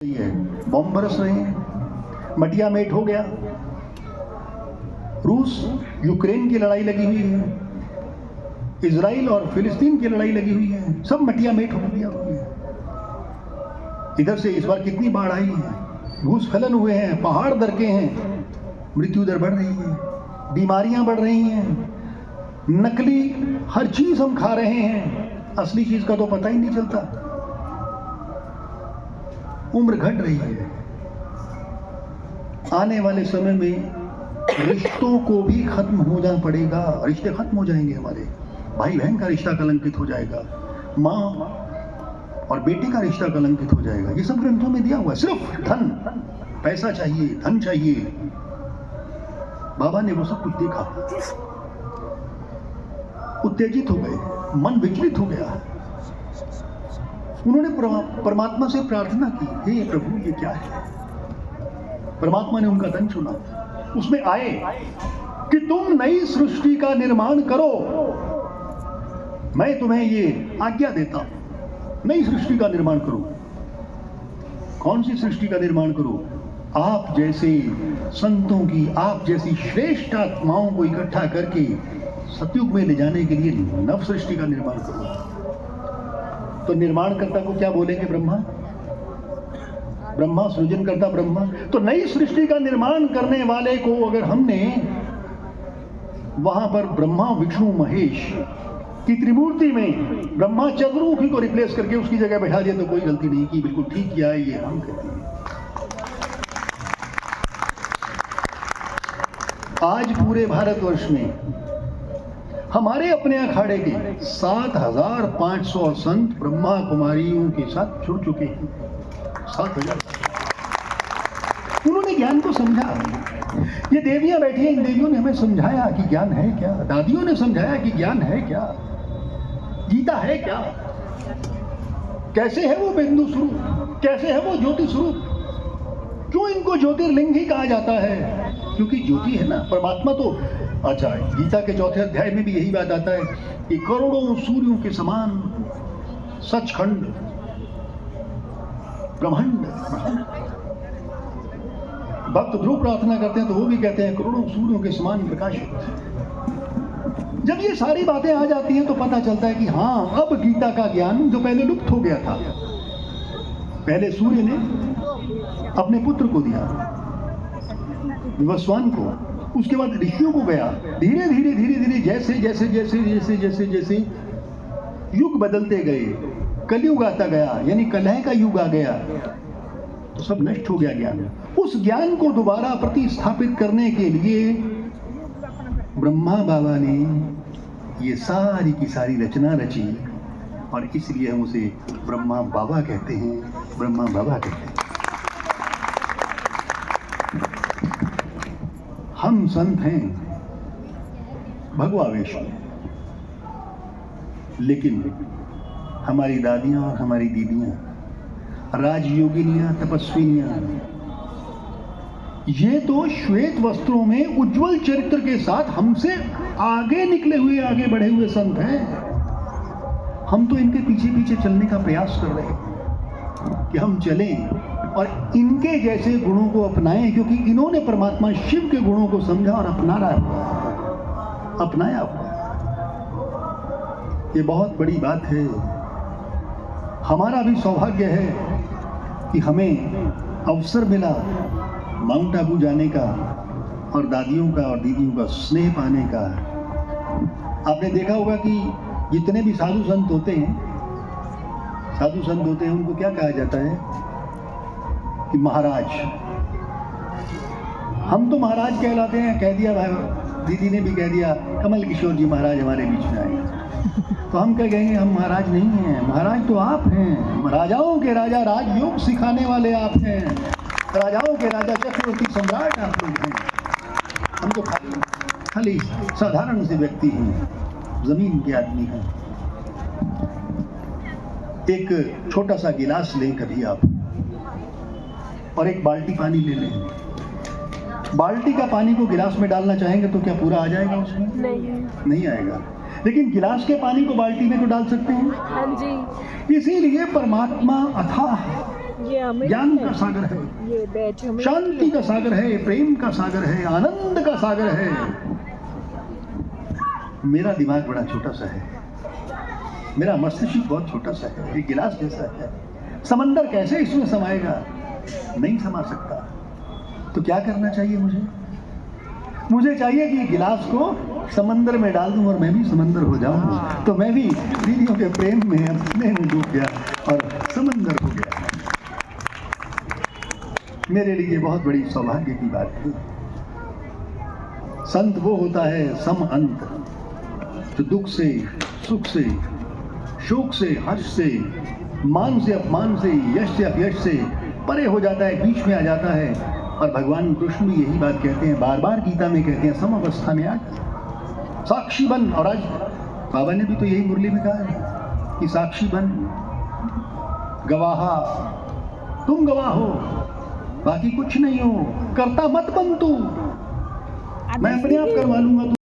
है, बम बरस रहे हैं, मटिया मेट हो गया, रूस यूक्रेन की लड़ाई लगी हुई है, इजराइल और फिलिस्तीन की लड़ाई लगी हुई है, सब मटिया मेट हो गया। इधर से इस बार कितनी बाढ़ आई है, भूस्खलन हुए हैं, पहाड़ दरके हैं, मृत्यु दर बढ़ रही है, बीमारियां बढ़ रही हैं, नकली हर चीज हम खा रहे हैं, असली चीज का तो पता ही नहीं चलता। उम्र घट रही है। आने वाले समय में रिश्तों को भी खत्म हो जाना पड़ेगा, रिश्ते खत्म हो जाएंगे, हमारे भाई बहन का रिश्ता कलंकित हो जाएगा, माँ और बेटे का रिश्ता कलंकित हो जाएगा। ये सब ग्रंथों में दिया हुआ है। सिर्फ धन, पैसा चाहिए, धन चाहिए। बाबा ने वो सब कुछ देखा, उत्तेजित हो गए, मन विचलित हो गया। उन्होंने परमात्मा से प्रार्थना की, हे प्रभु ये क्या है। परमात्मा ने उनका धन सुना, उसमें आए कि तुम नई सृष्टि का निर्माण करो, मैं तुम्हें ये आज्ञा देता हूं, नई सृष्टि का निर्माण करो। कौन सी सृष्टि का निर्माण करो? आप जैसे संतों की, आप जैसी श्रेष्ठ आत्माओं को इकट्ठा करके सतयुग में ले जाने के लिए नव सृष्टि का निर्माण करो। तो निर्माणकर्ता को क्या बोलेंगे? ब्रह्मा। ब्रह्मा सृजनकर्ता ब्रह्मा। तो नई सृष्टि का निर्माण करने वाले को अगर हमने वहां पर ब्रह्मा विष्णु महेश की त्रिमूर्ति में ब्रह्मा चतुर्मुखी को रिप्लेस करके उसकी जगह बैठा दिया तो कोई गलती नहीं की, बिल्कुल ठीक किया है, ये हम कहते हैं। आज पूरे भारतवर्ष में हमारे अपने अखाड़े के 7,500 संत ब्रह्मा कुमारियों के साथ जुड़ चुके हैं। 7,000। उन्होंने ज्ञान को समझा। ये देवियां बैठी हैं, इन देवियों ने हमें समझाया कि ज्ञान है क्या, दादियों ने समझाया कि ज्ञान है क्या, गीता है क्या, कैसे है वो बिंदु स्वरूप, कैसे है वो ज्योति स्वरूप, क्यों इनको ज्योतिर्लिंग ही कहा जाता है, क्योंकि ज्योति है ना, परमात्मा तो। अच्छा, गीता के 4थे अध्याय में भी यही बात आता है कि करोड़ों सूर्यों के समान सचखंड ब्रह्मांड। भक्त ध्रुव प्रार्थना करते हैं तो वो भी कहते हैं करोड़ों सूर्यों के समान प्रकाशित। जब ये सारी बातें आ जाती हैं तो पता चलता है कि हाँ, अब गीता का ज्ञान जो पहले लुप्त हो गया था, पहले सूर्य ने अपने पुत्र को दिया, विवस्वान को, उसके बाद ऋषियों को गया, धीरे धीरे धीरे धीरे जैसे जैसे जैसे जैसे जैसे जैसे युग बदलते गए, कलयुग आता गया, यानी कलह का युग आ गया, तो सब नष्ट हो गया ज्ञान। उस ज्ञान को दोबारा प्रतिस्थापित करने के लिए ब्रह्मा बाबा ने ये सारी की सारी रचना रची, और इसलिए हम उसे ब्रह्मा बाबा कहते हैं, ब्रह्मा बाबा कहते हैं। हम संत हैं भगवावेश में, लेकिन हमारी दादियां और हमारी दीदियां, राजयोगिनियां, तपस्विनियां, ये तो श्वेत वस्त्रों में उज्जवल चरित्र के साथ हमसे आगे निकले हुए, आगे बढ़े हुए संत हैं। हम तो इनके पीछे पीछे चलने का प्रयास कर रहे हैं कि हम चलें और इनके जैसे गुणों को अपनाएं, क्योंकि इन्होंने परमात्मा शिव के गुणों को समझा और अपनाया हुआ। ये बहुत बड़ी बात है। हमारा भी सौभाग्य है कि हमें अवसर मिला माउंट आबू जाने का और दादियों का और दीदियों का स्नेह पाने का। आपने देखा होगा कि जितने भी साधु संत होते हैं, उनको क्या कहा जाता है कि महाराज। हम तो महाराज कहलाते हैं, कह दिया भाई, दीदी ने भी कह दिया कमल किशोर जी महाराज हमारे बीच में आए, तो हम क्या कहेंगे? हम महाराज नहीं हैं, महाराज तो आप हैं, राजाओं के राजा, राजयोग सिखाने वाले आप हैं, राजाओं के राजा, चक्रवर्ती सम्राट आप लोग हैं। हम तो खाली साधारण से व्यक्ति हैं, जमीन के आदमी हैं। एक छोटा सा गिलास लें कभी आप, और एक बाल्टी पानी ले लें। बाल्टी का पानी को गिलास में डालना चाहेंगे तो क्या पूरा आ जाएगा उसमें? नहीं आएगा। लेकिन गिलास के पानी को बाल्टी में तो डाल सकते हैं। हाँ जी। इसीलिए परमात्मा अथाह ये अमृत ज्ञान है। का सागर है, ये बैठ अमृत शांति का सागर है, प्रेम का सागर है, आनंद का सागर है। मेरा दिमाग बड़ा छोटा सा है, मेरा मस्तिष्क बहुत छोटा सा है, एक गिलास जैसा है। समंदर कैसे इसमें समाएगा? नहीं समा सकता। तो क्या करना चाहिए मुझे? मुझे चाहिए कि गिलास को समंदर में डाल दूं और मैं भी समंदर हो जाऊं। तो मैं भी दीदियों के प्रेम में, स्नेह में डूब गया और समंदर हो गया। मेरे लिए बहुत बड़ी सौभाग्य की बात थी। संत वो होता है सम अंत, जो दुख से, सुख से, शोक से, हर्ष से, मान से, अपमान से, यश से, अपयश से परे हो जाता है, बीच में आ जाता है। और भगवान कृष्ण भी यही बात कहते हैं, बार बार गीता में कहते हैं, सम अवस्था में आज साक्षी बन। और आज बाबा ने भी तो यही मुरली में कहा है कि साक्षी बन, गवाहा, तुम गवाह हो, बाकी कुछ नहीं हो, करता मत बन तू, मैं अपने आप करवा लूंगा।